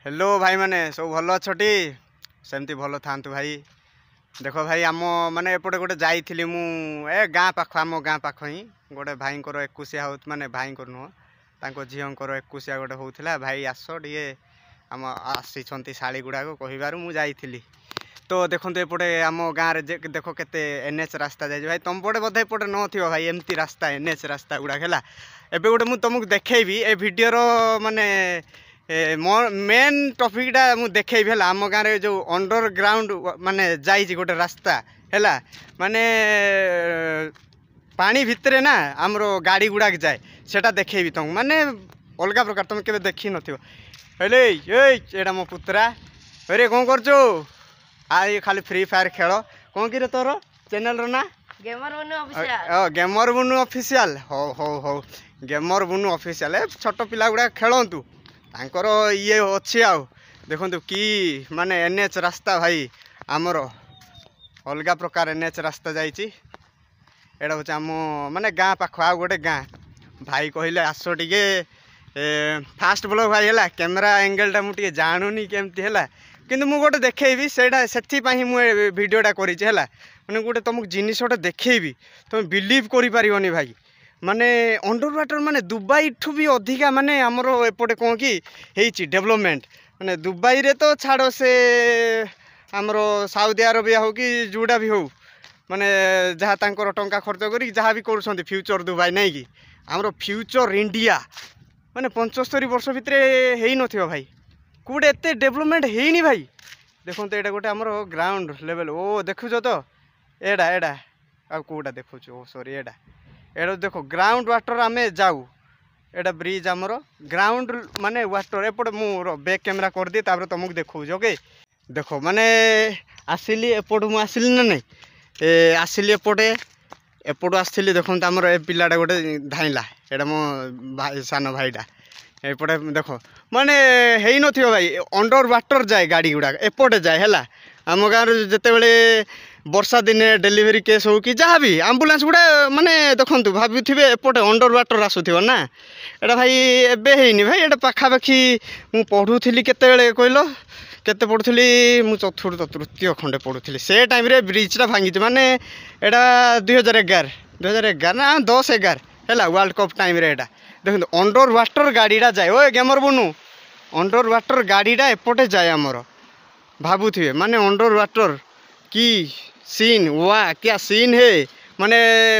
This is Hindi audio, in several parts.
हेलो भाई माने सब भल अच्छी सेमती भल था भाई। देख भाई आम माने एपटे गोटे जाइली मु ए गाँ पाख आम गाँ पाख ही गोटे भाई एकुशिया हो माने भाई नुह झीर एकुशिया गोटे होता भाई आस टे आम आसी शाड़ी गुड़ाक कह मुझी तो देखो एपटे आम गाँव में देख के एनएच रास्ता जाए भाई तुम पटे बोधे एपटे न भाई एमती रास्ता एनएच रास्ता गुड़ाक है एबे गोटे मुझे तुमको देखेबी ए भिडियोर माने मेन टॉपिकटा मु देखेबी है आम गाँव में जो अंडरग्राउंड माने जाइए गोटे रास्ता है माने पानी भितर ना आमर गाड़ी गुड़ाक जाए सेटा देखेबी तुमको माने अलग प्रकार तुम के देखी ना मो पुत्रा अरे कौन कर ये खाली फ्री फायर खेल कौन कि तोर चैनल रो ना गेमर बुनु ऑफिशियल हो हो हो गेमर बुनु ऑफिशियल छोट पिला गुड़ा खेलतु तांकर ये अच्छी आउ देखु कि माने एनएच रास्ता भाई आमर अलग प्रकार एनएच रास्ता जाइए एटा हूँ आम माने गाँ पाख आ गोटे गाँ भाई कहले आस टे फास्ट ब्लॉग भाई है कैमेरा एंगलटा मुझे जानुनी केमती है किंतु मु गोटे देखेबी सेटा से मुझे भिडटा करी मैंने गोटे तुमको जिनसटा देखेबी तुम बिलीव करी भाई माने अंडर वाटर माने दुबई ठू भी अधिका माने आमर एपटे कौन कि डेवलपमेंट माने दुबई रे तो छाड़ से आमर साउदी अरबिया हो कि जोड़ा भी हो माने जहाँ तांकर टंका खर्च करी जहाँ भी कर फ्यूचर दुबई नहीं कि आमर फ्यूचर इंडिया माने 75 वर्ष भितर है न भाई कौटे एत डेवलपमेंट है भाई देखो तो ये गोटे आमर ग्राउंड लेवल ओ देखुच तो एडा एडा आ कौटा देखु ओ सॉरी एडा एडा देखो ग्राउंड वाटर आम जाऊ एडा ब्रिज आमर ग्राउंड माने वाटर एपटे मोर बैक कैमेरा कर दिए तापर तुमको देखो ओके देखो माने आसिली एपटू मु आसिली ना नहीं आसिली एपटे एपटू आसली देखो आमर ए पिलाटा गोटे धाइला एटा मो सान भाईटा एपटे देख माने है न भाई अंडर वाटर जाए गाड़ी गुड़ाक एपटे जाए है आम गाँव जिते बड़े वर्षा दिने डेलीवरी केस हो कि जहाँ भी आम्बुलांस गुड़ा माने देखु भावी एपटे अंडर वाटर आसुव ना एटा भाई एबे है भाई एटा पाखापाखि मु पढ़ुली केते कहल केते पढ़ुली मु चतुर्थ तृतीय खंडे पढ़ुली से टाइम रे ब्रिजटा भांगी माने एटा 2011 ना 10-11 है वर्ल्ड कप टाइम रे एटा देखो अंडर वाटर गाड़ीटा जाए ओ गेमर बुनु अंडर वाटर गाड़ीटा एपटे जाए आमर भावुए माने अंडर वाटर की सीन वाह क्या सीन है माने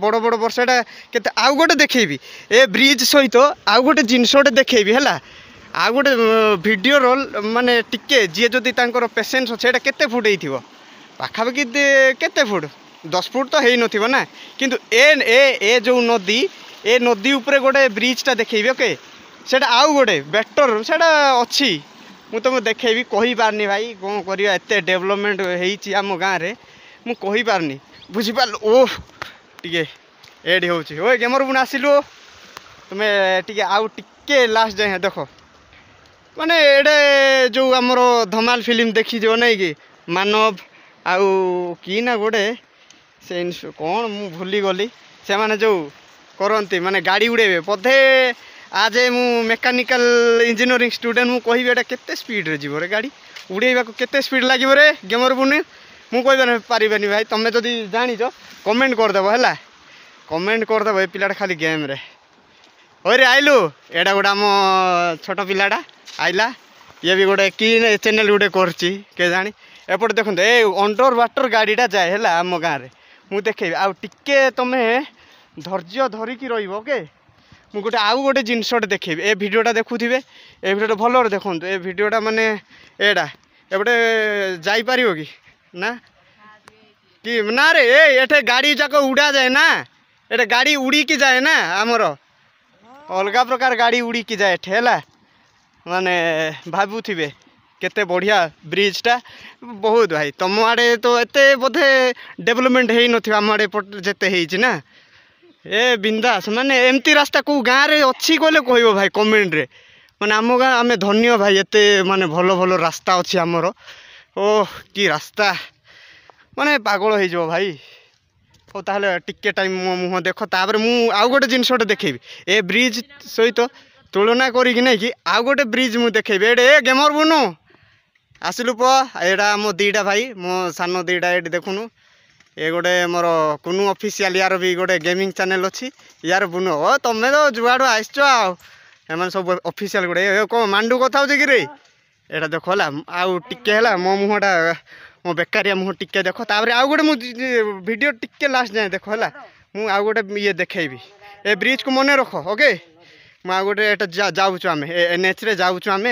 बड़ बड़ वर्षाटा केते आउ गोटे देखेबी ए ब्रिज सहित आउ गोटे जिनसटे देखेबी है आउ गोटे वीडियो रोल माने टिके जी जदि तांकर पेसेंस अच्छे एटा केते फुट होइथिबो पाखापाखि केते फुट 10 फुट तो है नथिबो ना किंतु ए जो नदी ए नदी उपरे गोटे ब्रिजटा देखेबी ओके सेटा आउ गोटे बेटर सेटा अच्छी मु तुमको देखेबी कहि पारनी भाई कौन करिया एते डेवलपमेंट होईची आम गाँव रे मु कहि पारनी बुझी पार ओह टिके एडी होची ओए गेमर बुन आसिलु तुमे टिके आउ टिके लास्ट जाए देख माने एडे जो आमर धमाल फिल्म देखी जो नहीं कि मानव आउ कि ना गोटे से कौन मु भूली गली से माने जो करती माने गाड़ी उड़ेबे बोधे आज मु मेकानिकल इंजीनियरिंग स्टूडेंट मु कहबी एटा केते स्पीड रे जीवो रे गाड़ी उड़ेबा को केते स्पीड लागिवो रे गेमर बुनी मु कहबे पारिबानी भाई तमे जदी जानिछ कमेंट कर देबो हैला कमेंट कर देबो ए पिलाटा खाली गेम रे ओरे आइलु एटा गोटा मो छोट पिलाटा आइला ये भी गोटे कि चैनल गोटे करची के जानी एपटे देखो ए अंडर वाटर गाड़ीटा जाए हैला आम गाँव रे मु देखेबी आ टिके तमे धैर्य धरिकी रहिबो ओके मु गोटे आउ गोटे जिनसटे देखेबी ए भिडियोटा देखुथिबे ए भिडियोटा भलरे देखंतु ए भिडियोटा माने एडा एपटे जाई परिबो कि ना कि ना रे एठे गाड़ी जाक उड़ा जाए ना एटे गाड़ी उड़ी की जाए ना आमर अलग प्रकार गाड़ी उड़ी की जाए एठे हैला माने भाबुथिबे केते बढ़िया ब्रिजटा बहुत भाई तुम आड़े तो एते बोधे डेवलपमेंट है नथिबा आम आड़े जेते हेइछि ना ए बिंदास माने एमती रास्ता को गाँव रे अच्छी कहले कहबो भाई कमेंट रे माने आम गाँ आम धन्य भाई एते माने भलो भलो रास्ता अच्छी आमर ओह कि रास्ता माने पागल हो जाओ भाई हो ताहले टिके टाइम मो मुह देख तापर मु आउ गोटे जिनसटे देखेबी ए ब्रिज सहित तुलना करिकी नहीं कि आउ गोटे ब्रिज मुझे देखेबी ए गेमर बुनु आसिलु पुआ एटा मो दीटा भाई मो सान दीटा ये देखुनु ये गोटे मोर कुनु ऑफिशियल यार भी गोटे गेमिंग चैनल अच्छी यार बुनु ओ तमें तो जुआड़ आसच आम सब ऑफिशियल गोटे कौन मांडू कथा हो कि एटा देख है आउ टिके मो मुहटा मो बेकारिया मुह टिके देख तापर आउ गोटे वीडियो टिके लास्ट जाए देख है मुझे आउ गोटे ये देखेबी ए ब्रिज को मन रख ओके मुझे गोटे जाऊँ आम एनएच रे जाऊँ आम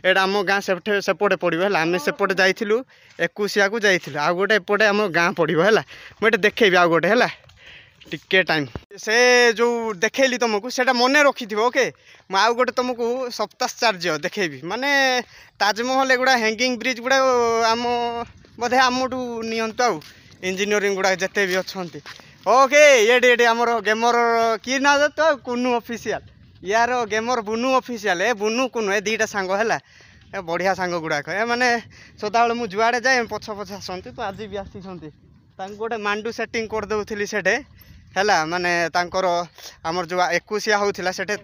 एटा आम गाँ सेपटे पड़ो है आम सेपटे जाइलु 21 को जाइलु आउ गोटे एपटे आम गाँ पड़ो है मुझे देखेबी आउ गोटे है टिके टाइम से जो देखली तुमको से मन रखी थो ओके मुझे आउ गोटे तुमको सप्ताश्चर्य देखेबी माने ताजमहल एगुड़ा हैंगिंग ब्रिज गुड़ा आम बोधे आमठू नियंतु आउ इंजीनियरिंग गुड़ा जिते भी अच्छा ओके ये आमर गेमर कि ना तो कुनु ऑफिशियल यार गेमर बुनु ऑफिशियल ए बुनु कुनु ए दीटा सांग है बढ़िया सांग गुड़ाक ए माने सदाबले मु जुआड़े जाए पछ पछ आसती तो आज भी आसी गोटे मांडू सेटिंग कर दउथिली सेठे हैला माने तांकर आमर जो 21 होउथिला सेठे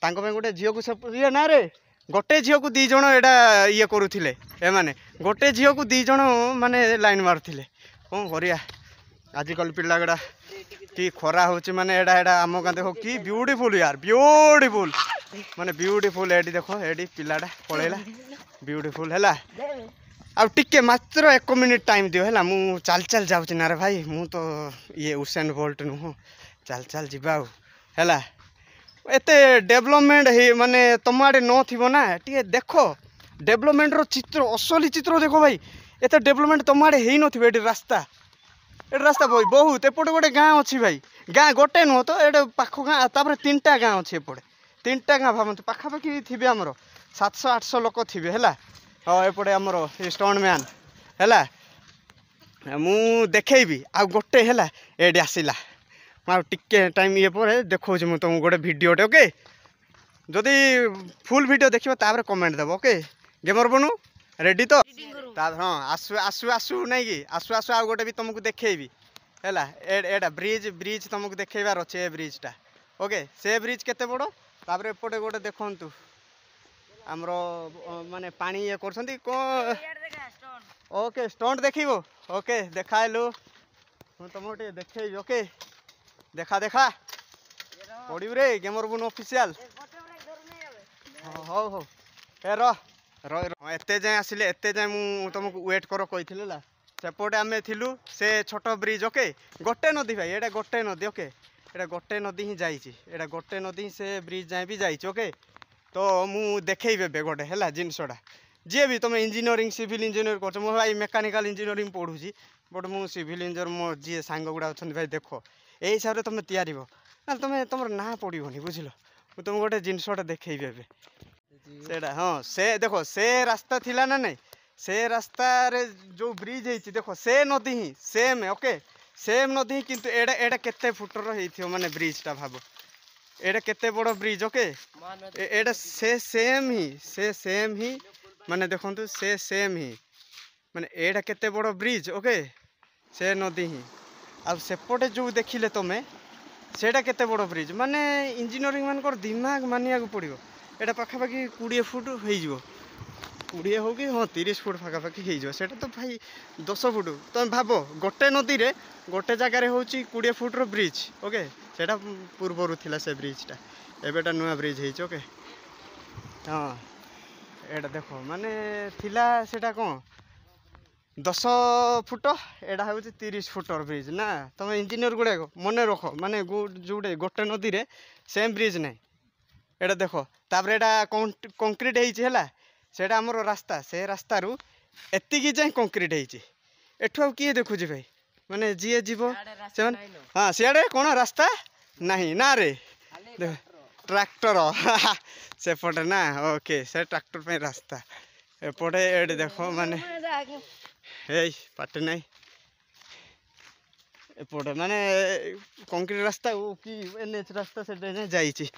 तांको पे गोटे झियो को ये ना रे गोटे झियो को 2 जण एटा ये करूथिले ए माने गोटे झियो को 2 जण माने लाइन मारथिले कोन करिया आजिकल पिला गड़ा कि खरा होची माने एडा एडा आम गाँ देखो कि ब्यूटीफुल यार ब्यूटीफुल माने ब्यूटीफुल एडी देखो एडी पिलाटा पळेला ब्यूटीफुल हैला आ टिके मात्र 1 मिनिट टाइम दियो हैला मु चाल चाल जाउची ना रे भाई मु तो ये उसेन बोल्ट नु चाल चाल जिबाउ हैला एते डेवलपमेंट हे माने तुम आडे न थिबो ना टिके देखो डेवलपमेंट रो चित्र असली चित्र देखो भाई एते डेवलपमेंट तुम आडे हेई न थिबो एडी रास्ता ये रास्ता भाई बहुत एपटे गोटे गाँ अच्छी भाई गाँ गोटे नुह तो ये पाख गाँ तापर 3टा गाँ अच्छी एपटे 3टा गाँ भावतु पाखापाखि थे आमर 700-800 लोक थे है हाँ एपटे आमर स्टोन मैन है मु देखेबी आ गोटे है ये आसला मैं टिके टाइम ये पर देखा तुमको गोटे भिडियोटे ओके जदि फुल भिडियो देखिए तापर कमेंट देव ओके गेमर बनू रेडी तो हाँ आसु आसु आसु नहीं कि आसु आसु आ गोटे भी तुमको देखेबी है एटा ब्रिज ब्रिज तुमको देखेबार अच्छे ए ब्रिजटा ओके से ब्रिज केते बड़ तापर एपटे गोटे देखंतु आमर माने पानी ये करछंती को ओके स्टंट देखिबो ओके देखाइलु हम तुमको टे देखेबी ओके देखा देखा पड़िब रे गेमर बुन ऑफिशियल हो हो ए एते जाए आसिले एते जाए मु तुमको वेट कर कही सेपटे आम थिलु से छोट ब्रिज ओके गोटे नदी भाई एटा गोटे नदी ओके एटा गोटे नदी ही जाइए एटा गोटे नदी से ब्रिज जाए भी जाइए ओके तो मु देखेबे गोटे है जिनसटा जी भी तुम इंजीनियरिंग सिविल इंजीनियर कर भाई मेकानिकल इंजीनियरिंग पढ़ुची बट मु सिविल इंजीनियर मो जी सांग गुड़ा अच्छा भाई देख ये हिसाब से तुम तैयारी ना तुम तुम ना पड़ोनी बुझल तुम गोटे जिनसटा देखेबी ए सेटा हाँ से देखो से रास्ता थिला ना नहीं से रास्ता रे जो ब्रिज है देखो से नदी ही सेम है ओके सेम नदी किंतु एडा एडा केते फुटर हेइथियो माने ब्रिजटा भाबो एडा केते बड़ ब्रिज ओके एडा से सेम ही माने देखंतु से सेम ही माने एडा केते बड़ ब्रिज ओके से नदी ही अब सेपटे जो देखिले तमे सेटा केते बड़ ब्रिज माने इंजीनियरिंग मानकर दिमाग मानिया को पड़िबो एटा पाखापाखि 20 फुट हो 20 हो कि हाँ 30 फुट पाखापाखि हो तो भाई 10 फुट तुम भाव गोटे नदी रे गोटे जगार हूँ 20 फुट ब्रिज ओके सेटा पूर्वर थिला से ब्रिजटा एबेटा नुआ ब्रिज है ओके हाँ एटा देखो माने थिला सेटा कौन 10 फुट एटा हूँ 30 फुटर ब्रिज ना तुम इंजीनियर गुड़ाक मन रख माने जोटे गोटे नदी रे सेम ब्रिज नहीं एटा देखो तापर एटा कंक्रीट है सेटा आमर रास्ता से रास्ता रू एतिकी जाए कंक्रीट है एठू आ किए देखुच भाई माने जी जीव से हाँ सियाड़े कौन रास्ता नहीं ना रे ट्रैक्टर सेपटे ना ओके से ट्रैक्टर पे रास्ता एपटे एडे देखो माने पाटे नहीं एपटे माने कंक्रीट रास्ता कि एनएच रास्ता से जाइए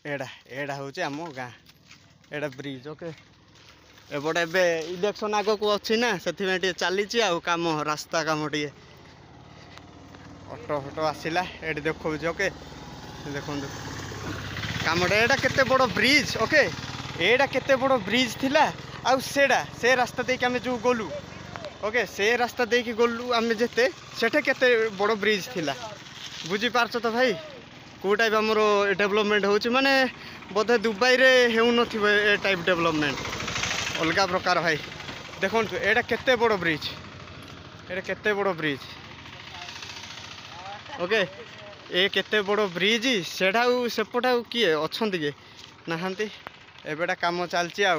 एडा एडा हूँ आम गाँ एडा ब्रिज ओके एपटे एबे इलेक्शन आग को अच्छी ना से चली आम रास्ता कम टे ऑटो फटो आसला ये देखो ओके देखो कमटा एटा केते बड़ ब्रिज ओके एटा केते बड़ ब्रिज थिला आउ सेडा से रास्ता देके आमे जो गलु ओके से रास्ता देके गलु आमे जेते सेठे केते बड़ ब्रिज थिला बुझी पारछ तो भाई को टाइप आमर डेवलपमेंट होची माने बोधे दुबई रे हेउ नथिबो ए टाइप डेवलपमेंट अलग प्रकार भाई देखो एटा केते बड़ ब्रिज एटा केते बड़ ब्रिज ओके ए केते बड़ ब्रिज सेठा सेपटा किए अच्छे के नहांती एबेटा काम चलची आ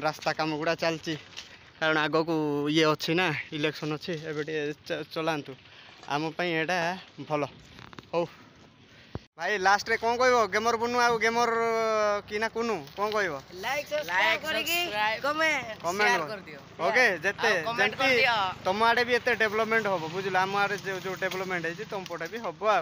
रास्ता कम गुड़ा चलची कारण आग को ये अच्छी ना इलेक्शन अच्छी एबे चलांतु आम एटा भल हो भाई लास्ट रे कौन कहबो गेमर बुनु आ गेमर की ना कुनु कौन कहबो लाइक सब्सक्राइब करके कमेंट कर दियो ओके जेते जेंती तुम आडे भी एते डेवलपमेंट होबो बुझला हम आडे जो डेवलपमेंट है तुम पटे भी होबो आ